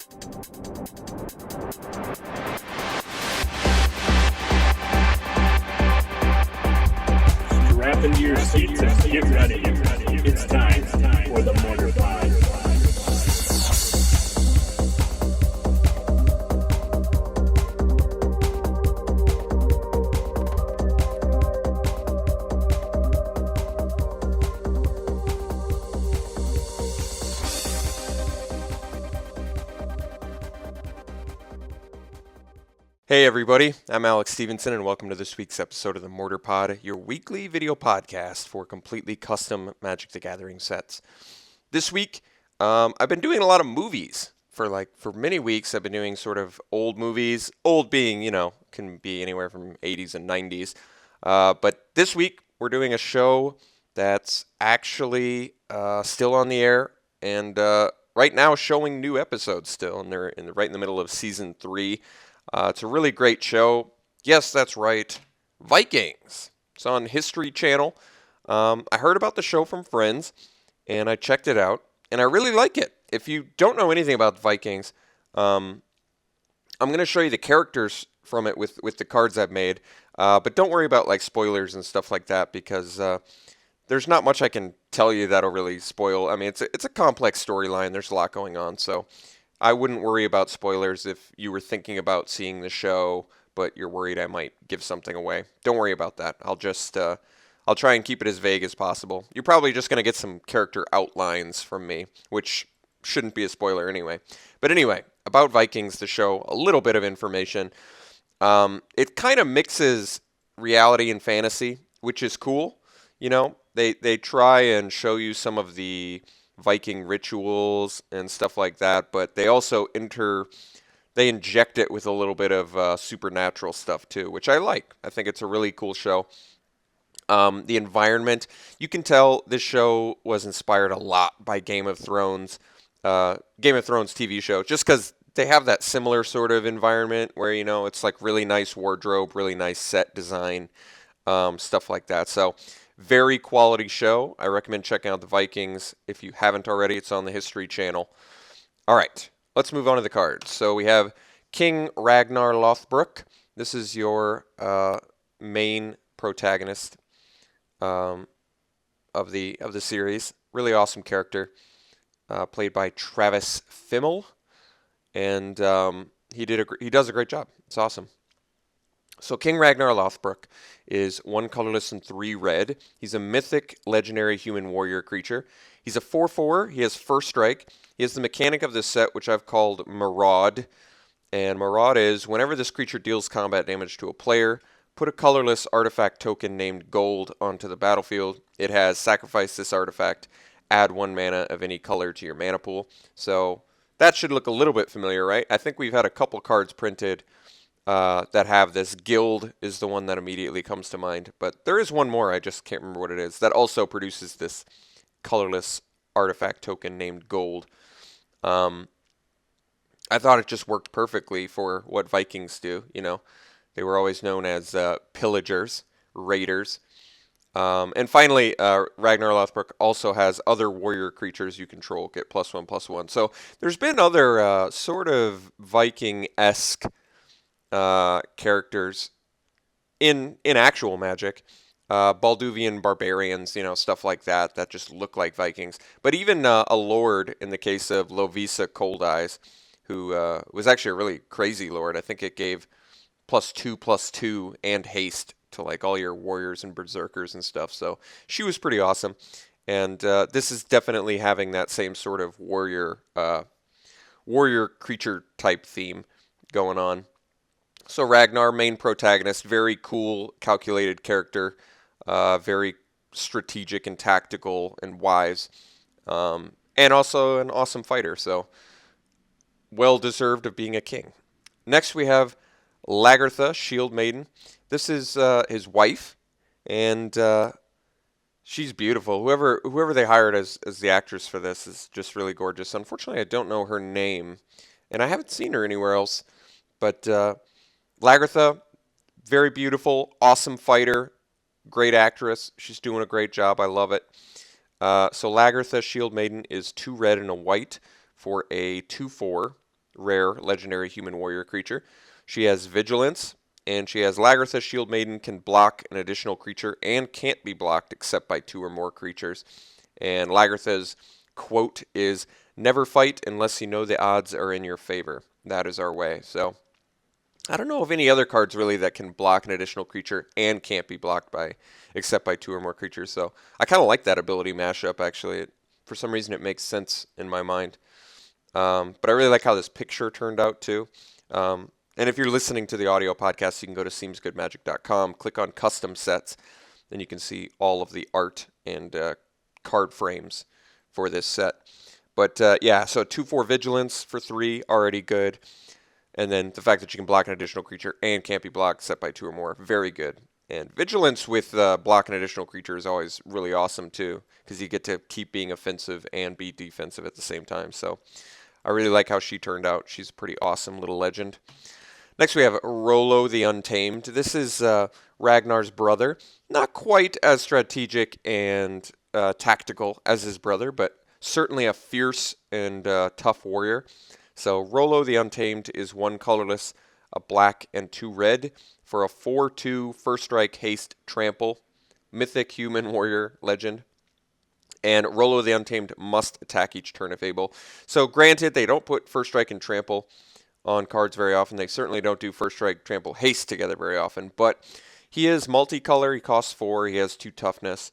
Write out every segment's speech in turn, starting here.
Strap into your seats and get ready. It's time for the Mortarpod. Hey everybody, I'm Alex Stephenson and welcome to this week's episode of the Mortarpod, your weekly video podcast for completely custom Magic the Gathering sets. This week, I've been doing a lot of movies. For many weeks, I've been doing sort of old movies. Old being, can be anywhere from 80s and 90s. But this week, we're doing a show that's actually still on the air and right now showing new episodes still. And they're right in the middle of season 3. It's a really great show. Yes, that's right. Vikings. It's on History Channel. I heard about the show from friends, and I checked it out, and I really like it. If you don't know anything about Vikings, I'm going to show you the characters from it with the cards I've made, but don't worry about like spoilers and stuff like that because there's not much I can tell you that'll really spoil. I mean, it's a complex storyline. There's a lot going on, so I wouldn't worry about spoilers if you were thinking about seeing the show, but you're worried I might give something away. Don't worry about that. I'll try and keep it as vague as possible. You're probably just going to get some character outlines from me, which shouldn't be a spoiler anyway. But anyway, about Vikings, the show, a little bit of information. It kind of mixes reality and fantasy, which is cool. They try and show you some of the Viking rituals and stuff like that, but they also inject it with a little bit of supernatural stuff too, which I like. I think it's a really cool show. The environment, you can tell this show was inspired a lot by Game of Thrones TV show, just because they have that similar sort of environment where, it's like really nice wardrobe, really nice set design, stuff like that. So very quality show. I recommend checking out the Vikings. If you haven't already, it's on the History Channel. All right, let's move on to the cards. So we have King Ragnar Lothbrok. This is your main protagonist of the series. Really awesome character, played by Travis Fimmel, and he does a great job. It's awesome. So King Ragnar Lothbrok is 1 colorless and 3 red. He's a mythic legendary human warrior creature. He's a 4/4. He has first strike. He has the mechanic of this set, which I've called Maraud. And Maraud is whenever this creature deals combat damage to a player, put a colorless artifact token named Gold onto the battlefield. It has sacrifice this artifact, add 1 mana of any color to your mana pool. So that should look a little bit familiar, right? I think we've had a couple cards printed that have this. Guild is the one that immediately comes to mind, but there is one more, I just can't remember what it is, that also produces this colorless artifact token named Gold. I thought it just worked perfectly for what Vikings do. They were always known as pillagers, raiders. And finally, Ragnar Lothbrok also has other warrior creatures you control get +1/+1. So there's been other sort of Viking-esque characters in actual Magic, Balduvian barbarians, stuff like that just look like Vikings. But even a lord in the case of Lovisa Cold Eyes, who was actually a really crazy lord. I think it gave +2/+2 and haste to like all your warriors and berserkers and stuff. So she was pretty awesome. And this is definitely having that same sort of warrior creature type theme going on. So Ragnar, main protagonist, very cool, calculated character, very strategic and tactical and wise, and also an awesome fighter, so well-deserved of being a king. Next we have Lagertha, Shield Maiden. This is his wife, and she's beautiful. Whoever they hired as the actress for this is just really gorgeous. Unfortunately, I don't know her name, and I haven't seen her anywhere else, but Lagertha, very beautiful, awesome fighter, great actress. She's doing a great job. I love it. So Lagertha, Shield Maiden, is 2 red and a white for a 2/4. rare legendary human warrior creature. She has Vigilance, and she has Lagartha Shield Maiden, can block an additional creature and can't be blocked except by 2 or more creatures. And Lagartha's quote is, "Never fight unless you know the odds are in your favor." That is our way. So I don't know of any other cards really that can block an additional creature and can't be blocked by except by 2 or more creatures. So I kind of like that ability mashup actually. For some reason it makes sense in my mind. But I really like how this picture turned out too. And if you're listening to the audio podcast, you can go to SeemsGoodMagic.com, click on custom sets, and you can see all of the art and card frames for this set. But yeah, so 2/4 Vigilance for 3, already good. And then the fact that you can block an additional creature and can't be blocked except by 2 or more, very good. And Vigilance with block an additional creature is always really awesome too, because you get to keep being offensive and be defensive at the same time. So I really like how she turned out. She's a pretty awesome little legend. Next we have Rollo the Untamed. This is Ragnar's brother. Not quite as strategic and tactical as his brother, but certainly a fierce and tough warrior. So Rollo the Untamed is 1 colorless, a black, and 2 red for a 4/2 first strike, haste, trample, mythic human warrior legend. And Rollo the Untamed must attack each turn if able. So granted, they don't put first strike and trample on cards very often. They certainly don't do first strike, trample, haste together very often. But he is multicolor. He costs 4. He has 2 toughness.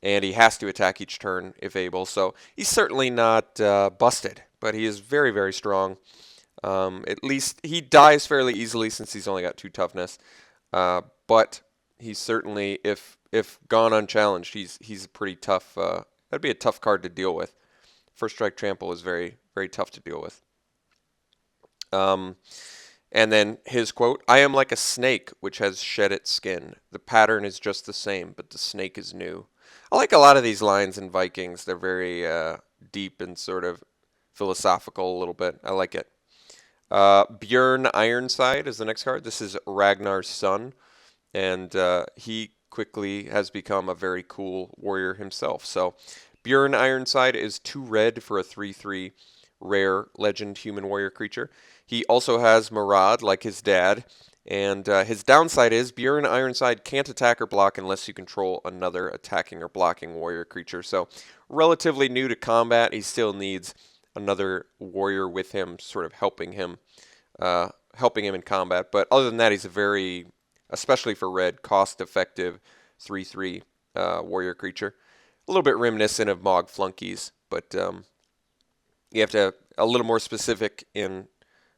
And he has to attack each turn if able. So he's certainly not busted, but he is very, very strong. At least he dies fairly easily since he's only got 2 toughness. But he's certainly, if gone unchallenged, he's a pretty tough. That'd be a tough card to deal with. First strike trample is very, very tough to deal with. And then his quote, "I am like a snake which has shed its skin. The pattern is just the same, but the snake is new." I like a lot of these lines in Vikings. They're very deep and sort of philosophical a little bit. I like it. Björn Ironside is the next card. This is Ragnar's son, and he quickly has become a very cool warrior himself. So Björn Ironside is 2 red for a 3/3 rare legend human warrior creature. He also has Murad like his dad, and his downside is Björn Ironside can't attack or block unless you control another attacking or blocking warrior creature. So relatively new to combat. He still needs another warrior with him, sort of helping him in combat. But other than that, he's a very, especially for red, cost-effective 3/3 warrior creature. A little bit reminiscent of Mog Flunkies, but you have to a little more specific in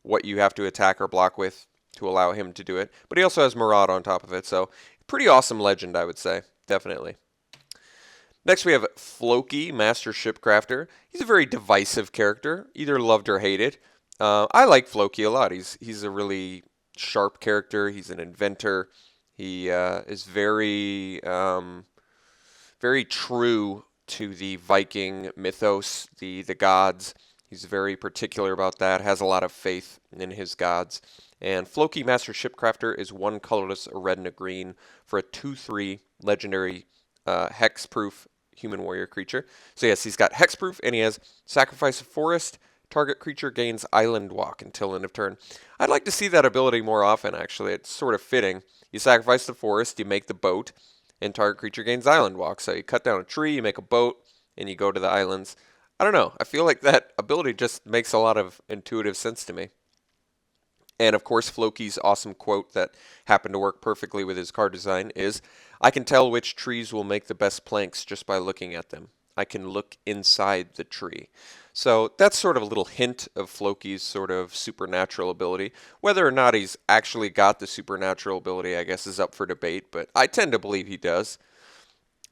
what you have to attack or block with to allow him to do it. But he also has Murad on top of it, so pretty awesome legend, I would say, definitely. Next we have Floki, Master Shipcrafter. He's a very divisive character, either loved or hated. I like Floki a lot. He's a really sharp character. He's an inventor. He is very very true to the Viking mythos, the gods. He's very particular about that, has a lot of faith in his gods. And Floki, Master Shipcrafter, is 1 colorless, a red and a green for a 2/3 legendary hexproof human warrior creature. So yes, he's got hexproof, and he has Sacrifice a Forest. Target creature gains Island Walk until end of turn. I'd like to see that ability more often, actually. It's sort of fitting. You sacrifice the forest, you make the boat, and target creature gains Island Walk. So you cut down a tree, you make a boat, and you go to the islands. I don't know. I feel like that ability just makes a lot of intuitive sense to me. And of course, Floki's awesome quote that happened to work perfectly with his card design is, "I can tell which trees will make the best planks just by looking at them. I can look inside the tree." So that's sort of a little hint of Floki's sort of supernatural ability. Whether or not he's actually got the supernatural ability, I guess, is up for debate, but I tend to believe he does.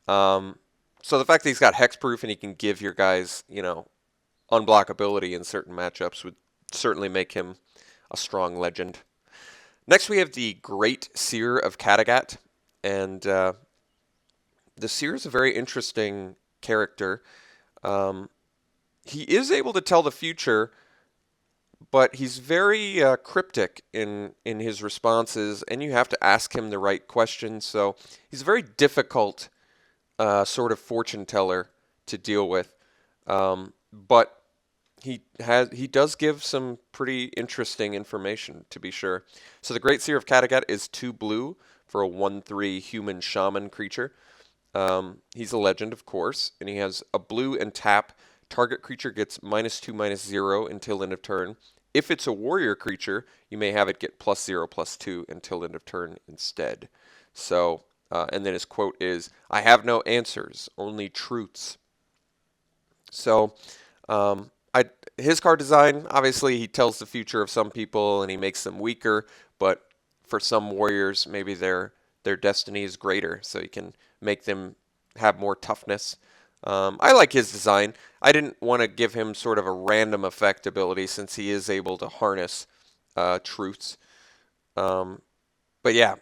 So the fact that he's got hexproof and he can give your guys, unblockability in certain matchups would certainly make him a strong legend. Next we have the Great Seer of Kattegat, and the Seer is a very interesting character. He is able to tell the future, but he's very cryptic in his responses, and you have to ask him the right questions. So he's a very difficult sort of fortune teller to deal with. But he does give some pretty interesting information, to be sure. So the Great Seer of Kattegat is 2 blue for a 1/3 human shaman creature. He's a legend, of course, and he has a blue and tap. Target creature gets -2/-0 until end of turn. If it's a warrior creature, you may have it get +0/+2 until end of turn instead. So, and then his quote is, "I have no answers, only truths." So, his card design, obviously, he tells the future of some people and he makes them weaker, but for some warriors, maybe their destiny is greater, so you can make them have more toughness. I like his design. I didn't want to give him sort of a random effect ability since he is able to harness truths. But yeah,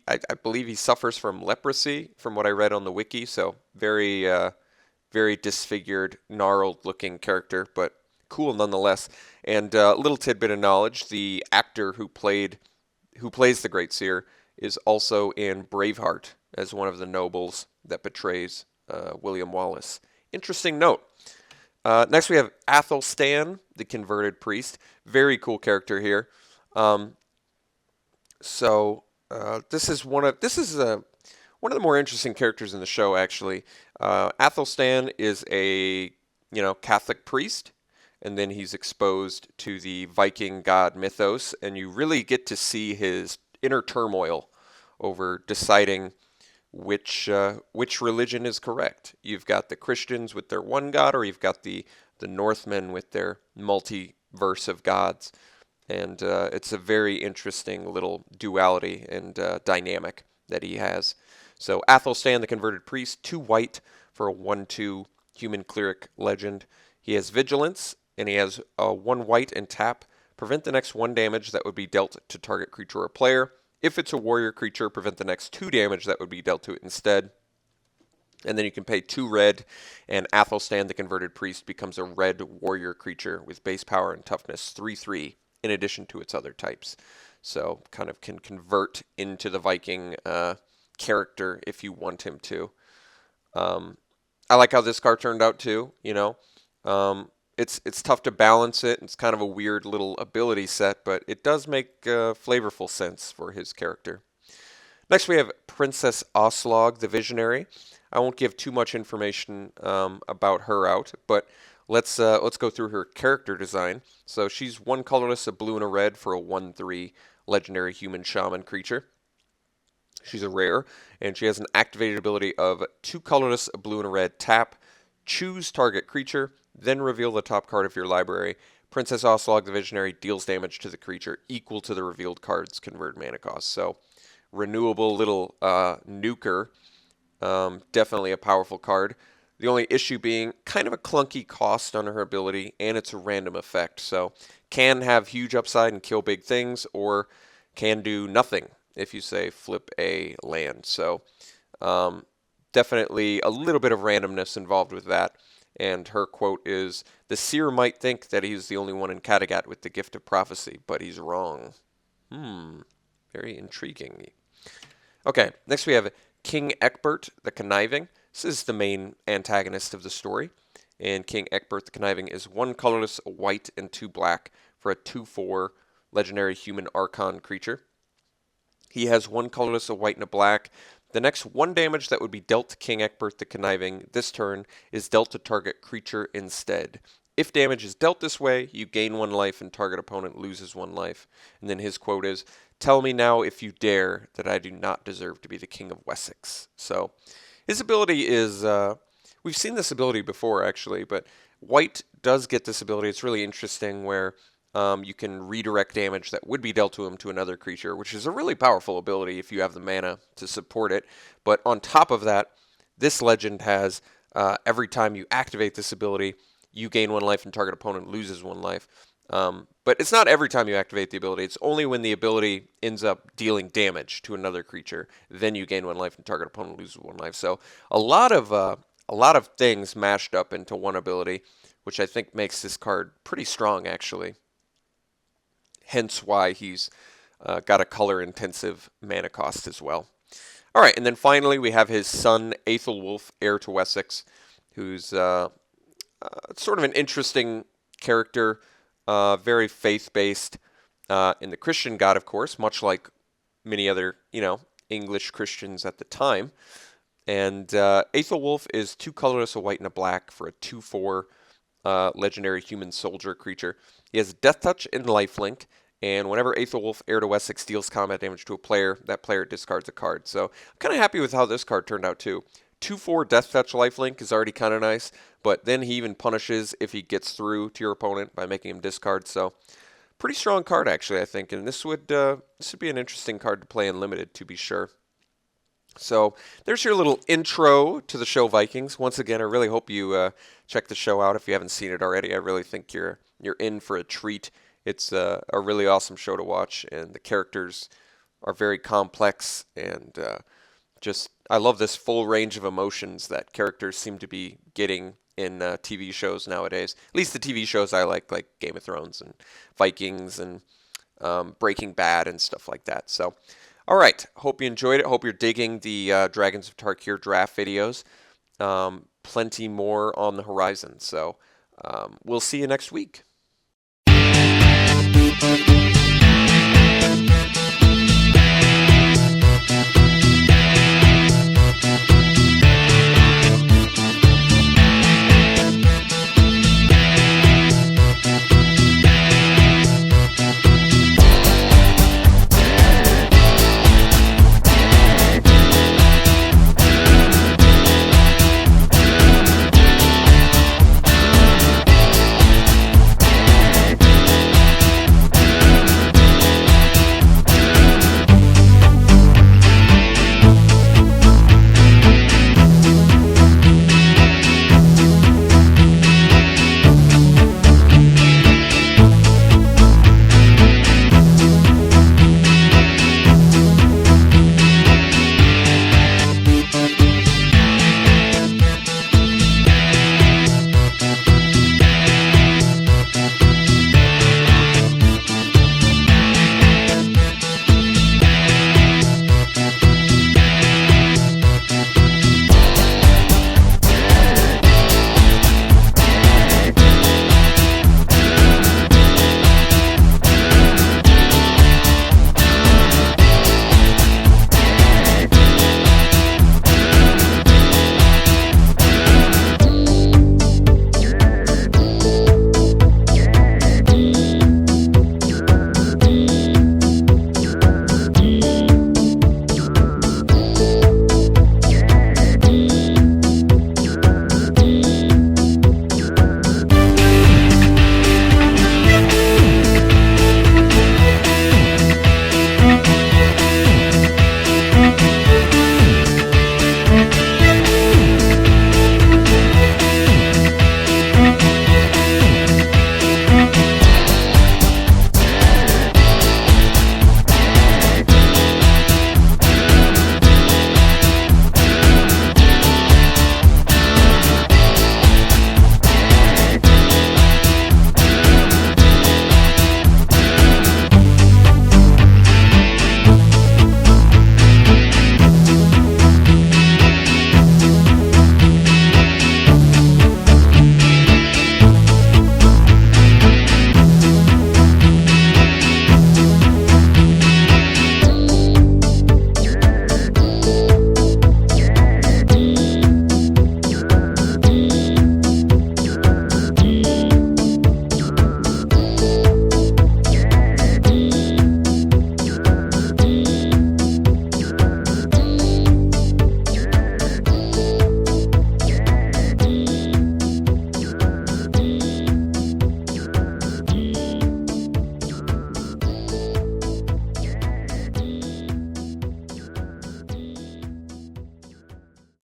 I believe he suffers from leprosy, from what I read on the wiki. So very disfigured, gnarled-looking character, but cool nonetheless. And a little tidbit of knowledge: the actor who plays the Great Seer is also in Braveheart as one of the nobles that betrays William Wallace. Interesting note. Next we have Athelstan, the converted priest. Very cool character here. This is one of the more interesting characters in the show, actually. Athelstan is a Catholic priest, and then he's exposed to the Viking god mythos, and you really get to see his inner turmoil over deciding which religion is correct. You've got the Christians with their one god, or you've got the Northmen with their multiverse of gods. And it's a very interesting little duality and dynamic that he has. So Athelstan, the converted priest, 2 white for a 1/2 human cleric legend. He has vigilance, and he has 1 white and tap. Prevent the next 1 damage that would be dealt to target creature or player. If it's a warrior creature, prevent the next 2 damage that would be dealt to it instead. And then you can pay 2 red, and Athelstan, the converted priest, becomes a red warrior creature with base power and toughness 3/3. In addition to its other types. So kind of can convert into the Viking character if you want him to. I like how this card turned out too, It's tough to balance it. It's kind of a weird little ability set, but it does make flavorful sense for his character. Next we have Princess Oslog, the Visionary. I won't give too much information about her out, but let's go through her character design. So she's 1 colorless, a blue and a red for a 1/3 legendary human shaman creature. She's a rare, and she has an activated ability of 2 colorless, a blue and a red, tap, choose target creature, then reveal the top card of your library. Princess Oslog, the Visionary, deals damage to the creature equal to the revealed card's converted mana cost. So renewable little nuker, definitely a powerful card. The only issue being kind of a clunky cost on her ability, and it's a random effect. So can have huge upside and kill big things, or can do nothing if you say flip a land. So definitely a little bit of randomness involved with that. And her quote is, "The seer might think that he's the only one in Kattegat with the gift of prophecy, but he's wrong." Very intriguing. Okay, next we have King Egbert the Conniving. This is the main antagonist of the story, and King Egbert the Conniving is 1 colorless, a white, and 2 black for a 2/4 legendary human archon creature. He has 1 colorless, a white, and a black. The next 1 damage that would be dealt to King Egbert the Conniving this turn is dealt to target creature instead. If damage is dealt this way, you gain 1 life and target opponent loses 1 life. And then his quote is, "Tell me now if you dare that I do not deserve to be the King of Wessex." So his ability is, we've seen this ability before actually, but white does get this ability. It's really interesting where you can redirect damage that would be dealt to him to another creature, which is a really powerful ability if you have the mana to support it. But on top of that, this legend has every time you activate this ability, you gain 1 life and target opponent loses 1 life. But it's not every time you activate the ability. It's only when the ability ends up dealing damage to another creature, then you gain 1 life and target opponent loses 1 life. So a lot of things mashed up into one ability, which I think makes this card pretty strong actually. Hence why he's got a color-intensive mana cost as well. All right, and then finally we have his son, Aethelwulf, heir to Wessex, who's sort of an interesting character, very faith-based in the Christian God, of course, much like many other, English Christians at the time. And Aethelwulf is 2 colorless, a white and a black for a 2/4 legendary human soldier creature. He has Death Touch and Lifelink, and whenever Aethelwulf, heir to Wessex, deals combat damage to a player, that player discards a card. So I'm kind of happy with how this card turned out too. 2/4 Death Touch Lifelink is already kind of nice, but then he even punishes if he gets through to your opponent by making him discard. So pretty strong card actually, I think, and this would be an interesting card to play in Limited, to be sure. So there's your little intro to the show Vikings. Once again, I really hope you check the show out if you haven't seen it already. I really think you're in for a treat. It's a really awesome show to watch, and the characters are very complex, and I love this full range of emotions that characters seem to be getting in TV shows nowadays. At least the TV shows I like Game of Thrones and Vikings and Breaking Bad and stuff like that. So, all right. Hope you enjoyed it. Hope you're digging the Dragons of Tarkir draft videos. Plenty more on the horizon. So we'll see you next week.